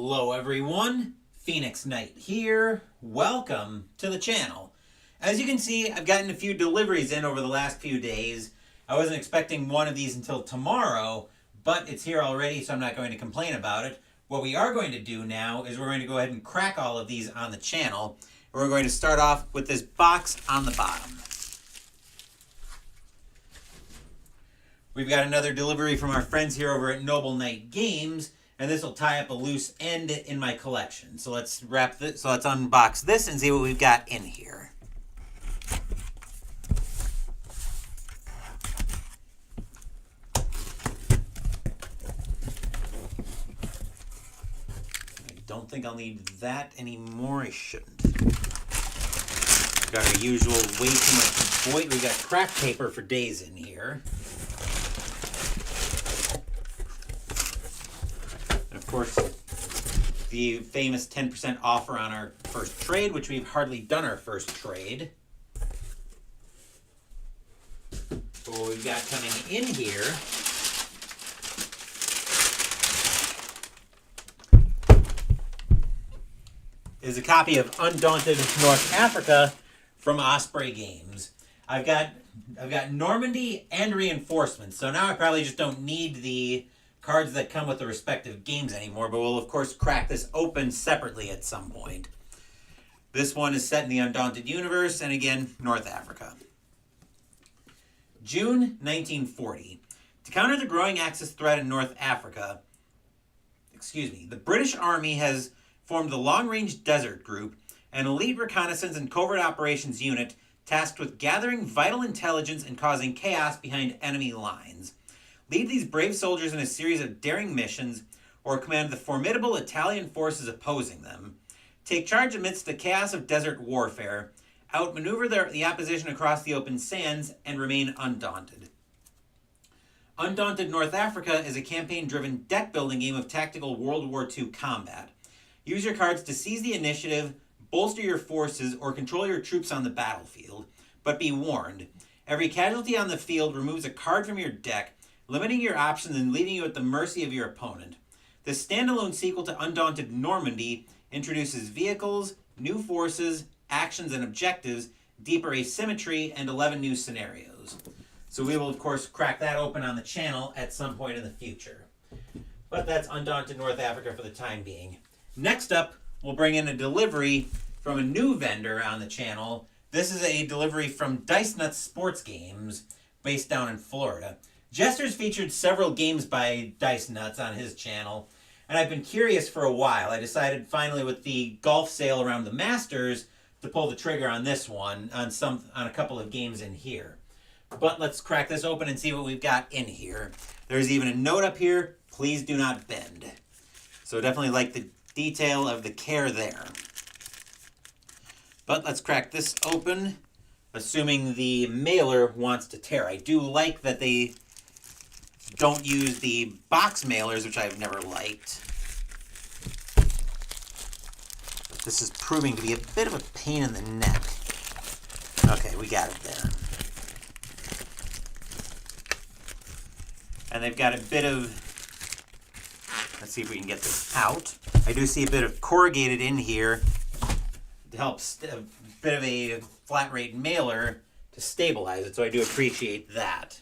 Hello everyone, Phoenix Knight here. Welcome to the channel. As you can see, I've gotten a few deliveries in over the last few days. I wasn't expecting one of these until tomorrow, but it's here already, so I'm not going to complain about it. What we are going to do now is we're going to go ahead and crack all of these on the channel. We're going to start off with this box on the bottom. We've got another delivery from our friends here over at Noble Knight Games, and this will tie up a loose end in my collection. So let's unbox this and see what we've got in here. I don't think I'll need that anymore. I shouldn't. Got our usual way too much void. We got craft paper for days in here. Of course, the famous 10% offer on our first trade, which we've hardly done our first trade. So what we've got coming in here is a copy of Undaunted North Africa from Osprey Games. I've got Normandy and Reinforcements, so now I probably just don't need the cards that come with the respective games anymore, but we'll of course crack this open separately at some point. This one is set in the Undaunted universe, and again, North Africa. June 1940. To counter the growing Axis threat in North Africa, the British Army has formed the Long Range Desert Group, an elite reconnaissance and covert operations unit tasked with gathering vital intelligence and causing chaos behind enemy lines. Lead these brave soldiers in a series of daring missions, or command the formidable Italian forces opposing them. Take charge amidst the chaos of desert warfare, outmaneuver the opposition across the open sands, and remain undaunted. Undaunted North Africa is a campaign-driven deck-building game of tactical World War II combat. Use your cards to seize the initiative, bolster your forces, or control your troops on the battlefield. But be warned, every casualty on the field removes a card from your deck, limiting your options and leaving you at the mercy of your opponent. The standalone sequel to Undaunted Normandy introduces vehicles, new forces, actions and objectives, deeper asymmetry, and 11 new scenarios. So we will, of course, crack that open on the channel at some point in the future. But that's Undaunted North Africa for the time being. Next up, we'll bring in a delivery from a new vendor on the channel. This is a delivery from Dice Nuts Sports Games, based down in Florida. Jester's featured several games by Dice Nuts on his channel, and I've been curious for a while. I decided finally with the golf sale around the Masters to pull the trigger on this one, on a couple of games in here. But let's crack this open and see what we've got in here. There's even a note up here, please do not bend. So definitely like the detail of the care there. But let's crack this open, assuming the mailer wants to tear. I do like that they don't use the box mailers, which I've never liked. But this is proving to be a bit of a pain in the neck. Okay, we got it there. And they've got a bit of, let's see if we can get this out. I do see a bit of corrugated in here to help, a bit of a flat rate mailer to stabilize it, so I do appreciate that.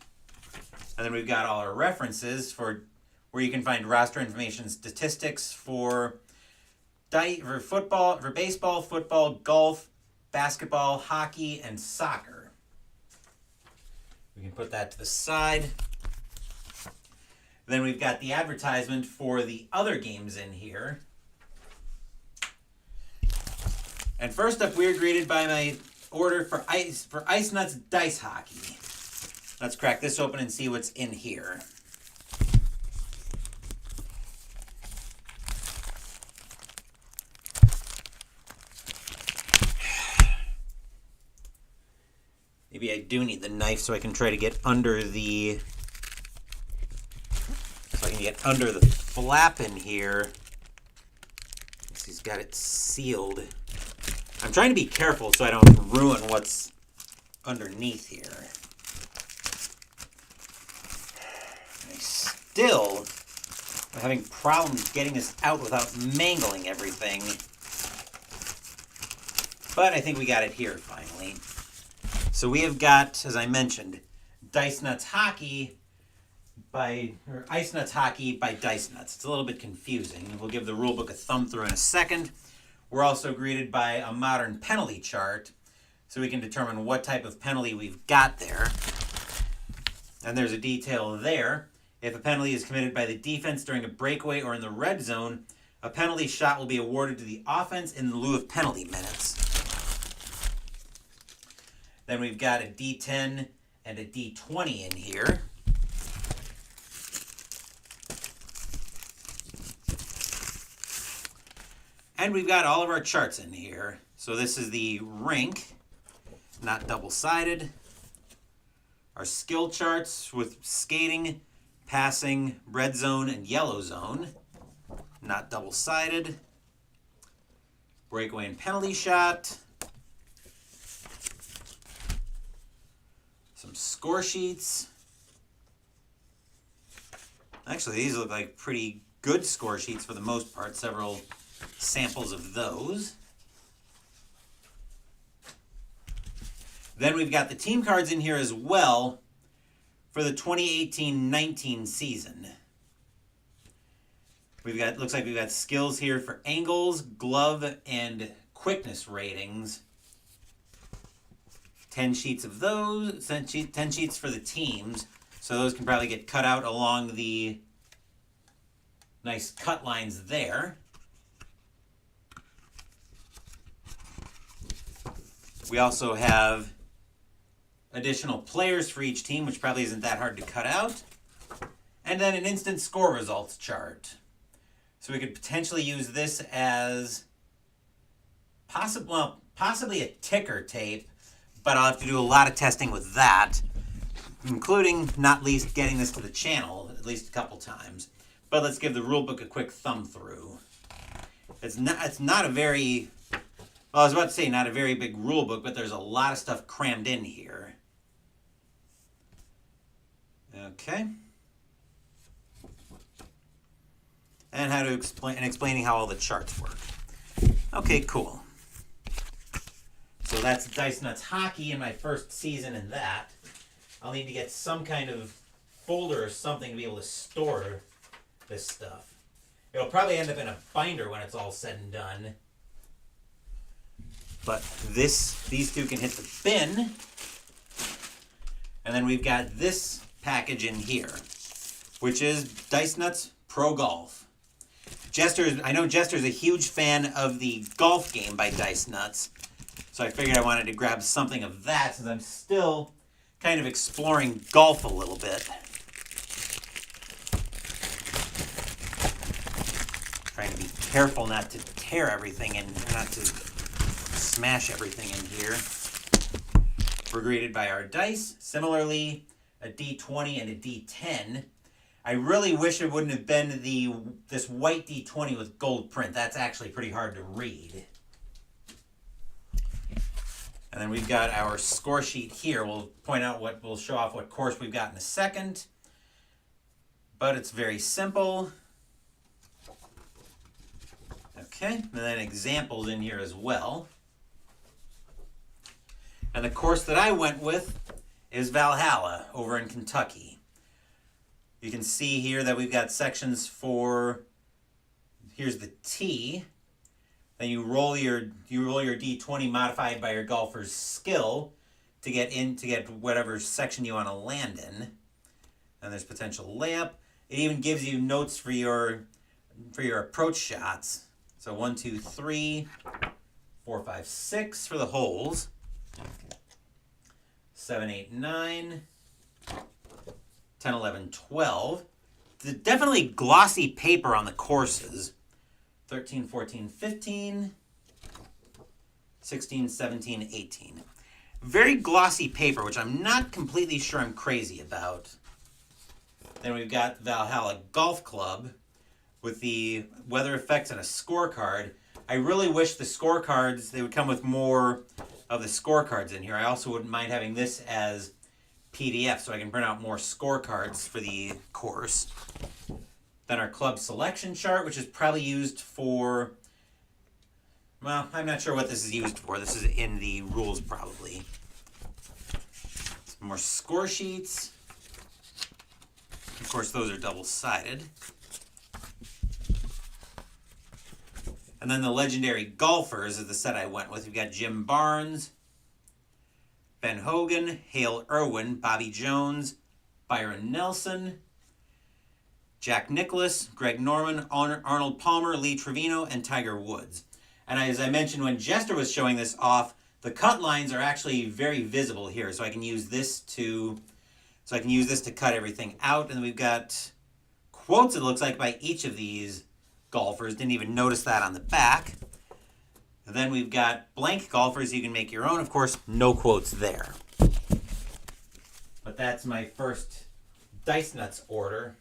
And then we've got all our references for where you can find roster information, statistics for football, for baseball, football, golf, basketball, hockey, and soccer. We can put that to the side. Then we've got the advertisement for the other games in here. And first up, we're greeted by my order for Ice Nuts Dice Hockey. Let's crack this open and see what's in here. Maybe I do need the knife so I can try to get under the flap in here. He's got it sealed. I'm trying to be careful so I don't ruin what's underneath here. I still I'm having problems getting this out without mangling everything. But I think we got it here finally. So we have got, as I mentioned, Dice Nuts Hockey or Ice Nuts Hockey by Dice Nuts. It's a little bit confusing. We'll give the rulebook a thumb through in a second. We're also greeted by a modern penalty chart, so we can determine what type of penalty we've got there. And there's a detail there. If a penalty is committed by the defense during a breakaway or in the red zone, a penalty shot will be awarded to the offense in lieu of penalty minutes. Then we've got a D10 and a D20 in here. And we've got all of our charts in here. So this is the rink, not double-sided. Our skill charts with skating, passing, red zone, and yellow zone, not double-sided. Breakaway and penalty shot. Some score sheets. Actually, these look like pretty good score sheets for the most part. Several samples of those. Then we've got the team cards in here as well for the 2018-19 season. Looks like we've got skills here for angles, glove, and quickness ratings. 10 sheets of those, 10 sheets for the teams. So those can probably get cut out along the nice cut lines there. We also have additional players for each team, which probably isn't that hard to cut out. And then an instant score results chart. So we could potentially use this as possibly a ticker tape, but I'll have to do a lot of testing with that, including not least getting this to the channel at least a couple times. But let's give the rulebook a quick thumb through. It's not a very, well, I was about to say not a very big rule book, but there's a lot of stuff crammed in here. Okay. And how to explaining how all the charts work. Okay, cool. So that's Dice Nuts Hockey in my first season in that. I'll need to get some kind of folder or something to be able to store this stuff. It'll probably end up in a binder when it's all said and done. But these two can hit the bin. And then we've got this package in here, which is Dice Nuts Pro Golf. I know Jester's a huge fan of the golf game by Dice Nuts, so I figured I wanted to grab something of that since I'm still kind of exploring golf a little bit. Trying to be careful not to tear everything and not to smash everything in here. We're greeted by our dice. Similarly, a D20 and a D10. I really wish it wouldn't have been this white D20 with gold print. That's actually pretty hard to read. And then we've got our score sheet here. We'll we'll show off what course we've got in a second. But it's very simple. Okay, and then examples in here as well. And the course that I went with is Valhalla over in Kentucky. You can see here that we've got sections for, here's the tee. Then you roll your D20 modified by your golfer's skill to get whatever section you want to land in. And there's potential layup. It even gives you notes for your approach shots. So 1, 2, 3, 4, 5, 6 for the holes. 7, 8, 9, 10, 11, 12. There's definitely glossy paper on the courses. 13, 14, 15, 16, 17, 18. Very glossy paper, which I'm not completely sure I'm crazy about. Then we've got Valhalla Golf Club with the weather effects and a scorecard. I really wish the scorecards, they would come with more of the scorecards in here. I also wouldn't mind having this as PDF so I can print out more scorecards for the course. Then our club selection chart, which is probably used for, well, I'm not sure what this is used for. This is in the rules probably. Some more score sheets. Of course, those are double-sided. And then the legendary golfers is the set I went with. We've got Jim Barnes, Ben Hogan, Hale Irwin, Bobby Jones, Byron Nelson, Jack Nicklaus, Greg Norman, Arnold Palmer, Lee Trevino, and Tiger Woods. And as I mentioned when Jester was showing this off, the cut lines are actually very visible here. So I can use this to cut everything out. And we've got quotes, it looks like, by each of these golfers. Didn't even notice that on the back. And then we've got blank golfers. You can make your own. Of course, no quotes there. But that's my first Dice Nuts order.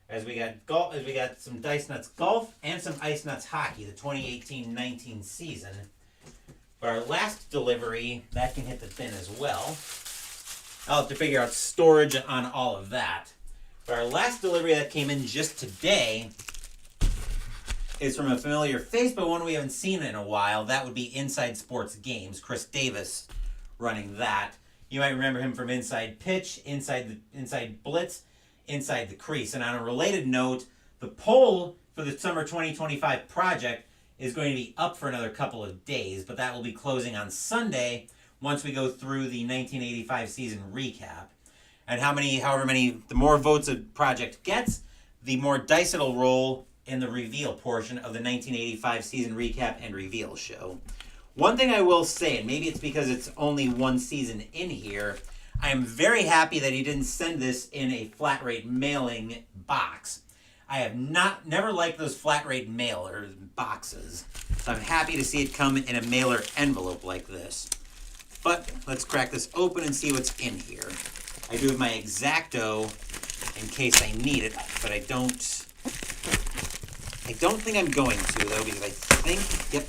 As we got some Dice Nuts golf and some Ice Nuts hockey, the 2018-19 season. But our last delivery, that can hit the bin as well. I'll have to figure out storage on all of that. But our last delivery that came in just today is from a familiar face, but one we haven't seen in a while. That would be Inside Sports Games. Chris Davis running that. You might remember him from Inside Pitch, Inside Blitz, Inside the Crease. And on a related note, the poll for the summer 2025 project is going to be up for another couple of days, but that will be closing on Sunday once we go through the 1985 season recap. And the more votes a project gets, the more dice it'll roll in the reveal portion of the 1985 season recap and reveal show. One thing I will say, and maybe it's because it's only one season in here, I am very happy that he didn't send this in a flat rate mailing box. I have never liked those flat rate mailer boxes, so I'm happy to see it come in a mailer envelope like this. But let's crack this open and see what's in here. I do have my X-Acto in case I need it, but I don't think I'm going to, though, because I think, yep,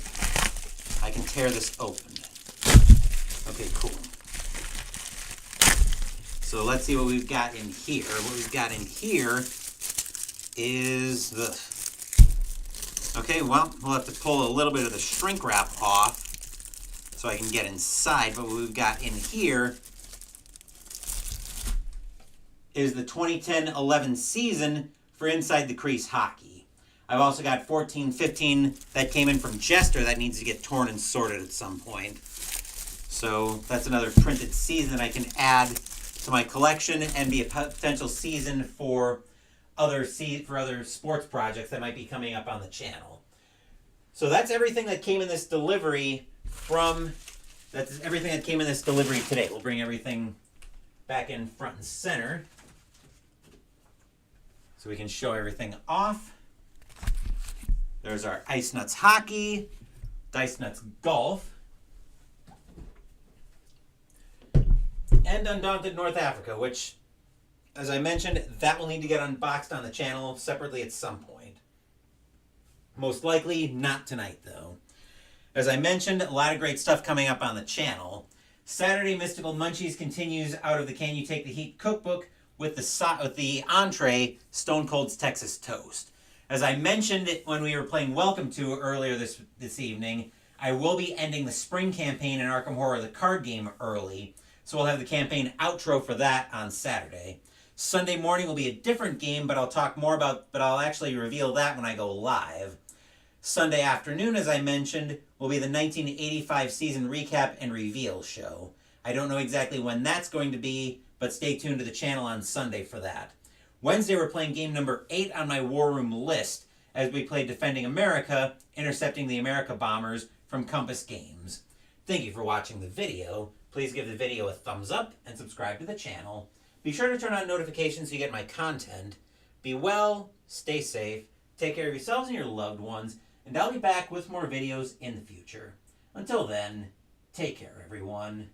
I can tear this open. Okay, cool. So let's see what we've got in here. What we've got in here is this. Okay, well, we'll have to pull a little bit of the shrink wrap off so I can get inside. But what we've got in here is the 2010-11 season for Inside the Crease hockey. I've also got 14-15 that came in from Jester that needs to get torn and sorted at some point. So that's another printed season that I can add to my collection and be a potential season for other sports projects that might be coming up on the channel. So that's everything that came in this delivery today. We'll bring everything back in front and center so we can show everything off. There's our Ice Nuts hockey, Dice Nuts golf, and Undaunted North Africa, which, as I mentioned, that will need to get unboxed on the channel separately at some point. Most likely not tonight, though. As I mentioned, a lot of great stuff coming up on the channel. Saturday Mystical Munchies continues out of the Can You Take the Heat cookbook with the entree Stone Cold's Texas Toast. As I mentioned when we were playing Welcome To earlier this evening, I will be ending the spring campaign in Arkham Horror, the card game, early. So we'll have the campaign outro for that on Saturday. Sunday morning will be a different game, but I'll actually reveal that when I go live. Sunday afternoon, as I mentioned, will be the 1985 season recap and reveal show. I don't know exactly when that's going to be, but stay tuned to the channel on Sunday for that. Wednesday, we're playing game number 8 on my War Room list as we play Defending America, intercepting the America bombers from Compass Games. Thank you for watching the video. Please give the video a thumbs up and subscribe to the channel. Be sure to turn on notifications so you get my content. Be well, stay safe, take care of yourselves and your loved ones, and I'll be back with more videos in the future. Until then, take care, everyone.